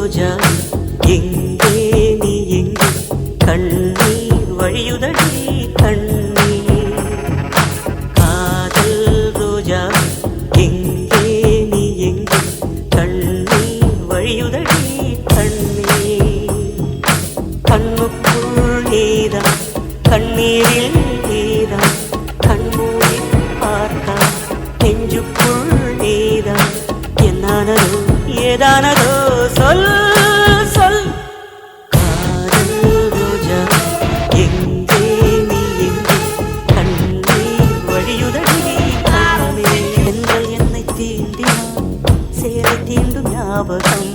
ரோஜா எங்கே நீ எங்கே கண்ணீர் வழியுதடி கண்ணீர் காதல் ரோஜா எங்கே நீ எங்கே கண்ணீர் வழியுதடி கண்ணீர் கண்ணுக்குள் நீதான் கண்ணீரில் நீதான் கண்மூடி பார்த்தா நெஞ்சுக்குள் நீதான் என்னானதோ ஏதானதோ சொல் சொல் காதல் ரோஜா எங்கே நீ எங்கே கண்ணீர் வழியுதடி எங்கள் என்னை தீண்டினான் சேலை தீண்டும் ஞாபகம்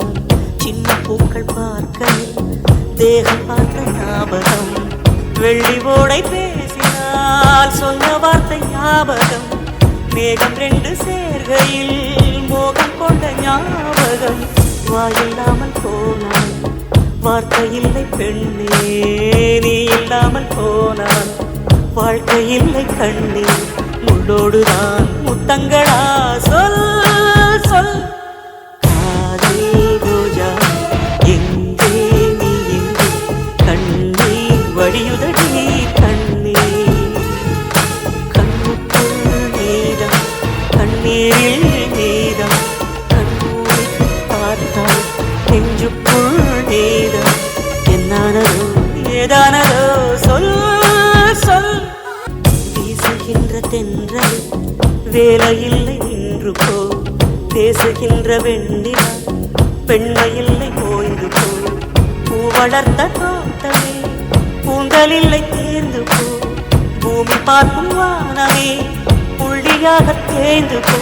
சின்ன பூக்கள் பார்க்கையில் தேகம் பார்த்த ஞாபகம் வெள்ளி ஓடை பேசினால் சொன்ன வார்த்தை ஞாபகம் மேகம் ரெண்டு சேர்கையில் மோகம் கொண்ட ஞாபகம் வாயில்லாமல் போனான் வார்த்தை இல்லை பெண்ணே நீ இல்லாமல் போனான் வாழ்க்கை இல்லை கண்ணே முள்ளோடுதான் முத்தங்களா சொல் சொல் காதல் ரோஜா எங்கே நீ எங்கே கண்ணீர் வழியுதடி கண்ணீர் கண்ணுக்குள் நீதான் கண்ணீரில் நீதான் கண்ணூரை பார்த்தால் நெஞ்சுக்குள் நீதான் என்னானதோ ஏதானதோ சொல் சொல் வீசுகின்ற தென்றல் வேலையில்லை நின்று போ பேசுகின்ற வெண்ணிலா பெண்மையில்லை ஓய்ந்து போ பூ வளர்த்த தோட்டமே பூந்தலில்லை தேர்ந்து போ பூமி பார்க்கும் வானமே புள்ளியாக தேர்ந்து போ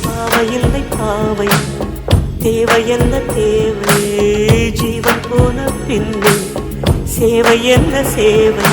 பாவையில்லை பாவை தேவை என்ன தேவை ஜீவன் போன பின்னே சேவை என்ன சேவை